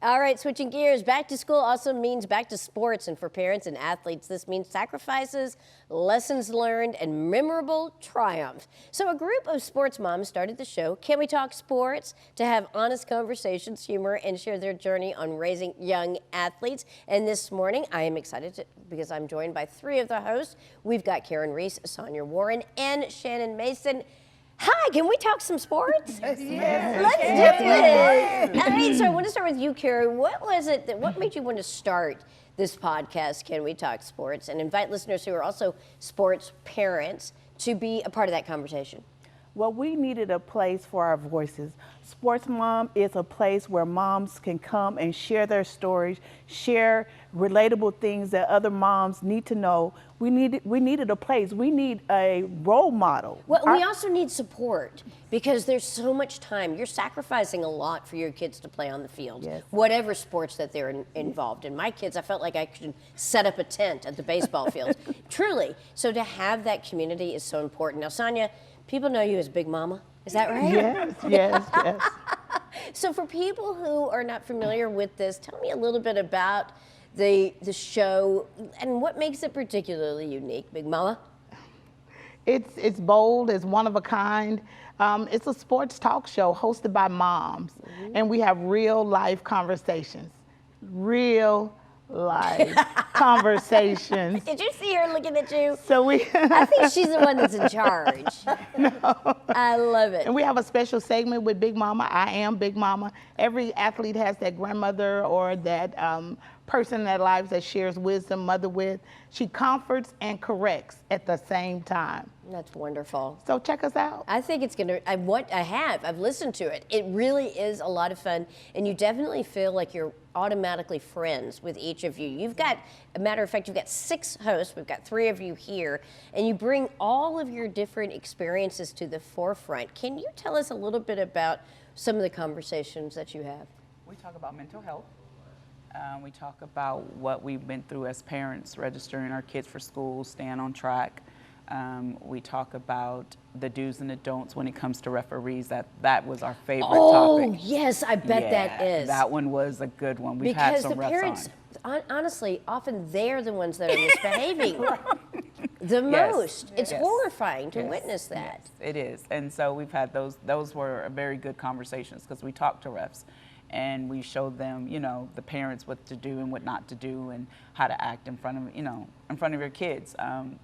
All right, switching gears. Back to school also means back to sports. And for parents and athletes, this means sacrifices, lessons learned, and memorable triumph. So a group of sports moms started the show, Can We Talk Sports, to have honest conversations, humor, and share their journey on raising young athletes. And this morning, I am excited because I'm joined by three of the hosts. We've got Karen Reese, Sonja Warren, and Shannon Mason. Hi, can we talk some sports? Yes. Let's do it. All right, so I want to start with you, Karen. What was it what made you want to start this podcast, Can We Talk Sports, and invite listeners who are also sports parents to be a part of that conversation? Well, we needed a place for our voices. Sports Mom is a place where moms can come and share their stories, share relatable things that other moms need to know. We needed a place. We need a role model. Well, we also need support because there's so much time. You're sacrificing a lot for your kids to play on the field, Yes. whatever sports that they're involved in. My kids, I felt like I could set up a tent at the baseball field, truly. So to have that community is so important. Now, Sonja, people know you as Big Mama. Is that right? Yes. So for people who are not familiar with this, tell me a little bit about the show and what makes it particularly unique, Big Mama. It's bold, it's one of a kind. It's a sports talk show hosted by moms, and we have real life conversations. Real life conversations. Did you see her looking at you? So I think she's the one that's in charge. No. I love it. And we have a special segment with Big Mama. I am Big Mama. Every athlete has that grandmother or that person in their lives that shares wisdom, mother with. She comforts and corrects at the same time. That's wonderful. So check us out. I think it's gonna, I've listened to it. It really is a lot of fun, and you definitely feel like you're automatically friends with each of you. You've got, a matter of fact, you've got 6 hosts, we've got 3 of you here, and you bring all of your different experiences to the forefront. Can you tell us a little bit about some of the conversations that you have? We talk about mental health. We talk about what we've been through as parents, registering our kids for school, staying on track. We talk about the do's and the don'ts when it comes to referees. That was our favorite topic. Oh, yes, I bet that is. That one was a good one. We've had some the refs parents, honestly, often they're the ones that are misbehaving the Yes. most. It's Yes. horrifying to witness that. Yes, it is. And so we've had those were very good conversations because we talked to refs and we showed them, the parents what to do and what not to do and how to act in front of your kids.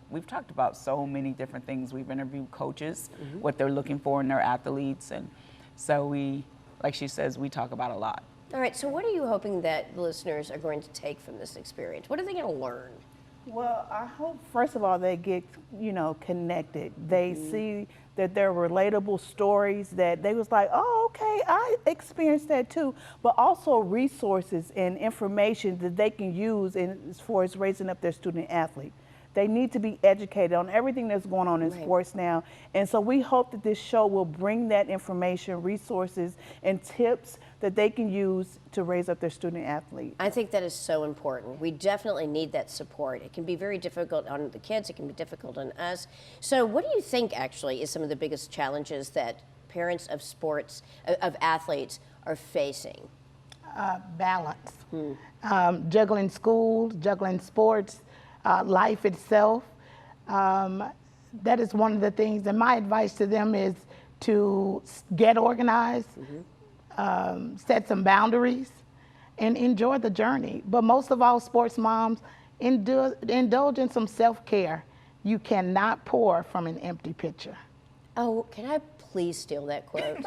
We've talked about so many different things. We've interviewed coaches, what they're looking for in their athletes. And so like she says, we talk about a lot. All right, so what are you hoping that the listeners are going to take from this experience? What are they going to learn? Well, I hope, first of all, they get, connected. They see that there are relatable stories that they was like, oh, okay, I experienced that too. But also resources and information that they can use as far as raising up their student athlete. They need to be educated on everything that's going on in sports now. And so we hope that this show will bring that information, resources, and tips that they can use to raise up their student athlete. I think that is so important. We definitely need that support. It can be very difficult on the kids. It can be difficult on us. So what do you think actually is some of the biggest challenges that parents of sports, of athletes are facing? Balance. Juggling school, juggling sports, life itself. That is one of the things, and my advice to them is to get organized, set some boundaries, and enjoy the journey. But most of all, sports moms, indulge in some self-care. You cannot pour from an empty pitcher. Oh, can I please steal that quote?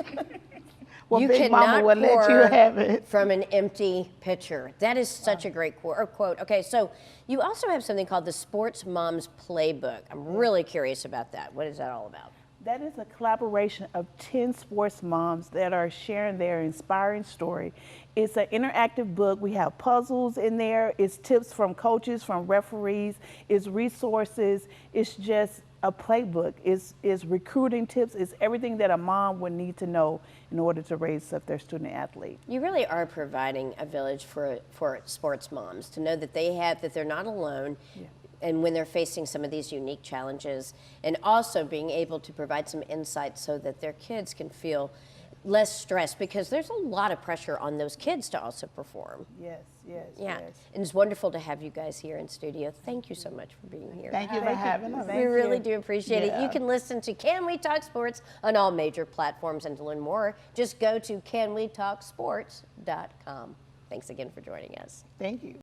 Well, You Big Mama cannot will let you pour have it. from an empty pitcher. That is such a great quote. Okay, so you also have something called the Sports Moms Playbook. I'm really curious about that. What is that all about? That is a collaboration of 10 sports moms that are sharing their inspiring story. It's an interactive book. We have puzzles in there. It's tips from coaches, from referees. It's resources. It's just a playbook. It's recruiting tips. It's everything that a mom would need to know in order to raise up their student athlete. You really are providing a village for sports moms to know that they're not alone. Yeah. And when they're facing some of these unique challenges, and also being able to provide some insight so that their kids can feel less stress, because there's a lot of pressure on those kids to also perform. Yes, yes, Yeah, yes. and it's wonderful to have you guys here in studio. Thank you so much for being here. Thank you for having us. We really do appreciate it. You Yeah. can listen to Can We Talk Sports on all major platforms, and to learn more, just go to canwetalksports.com. Thanks again for joining us. Thank you.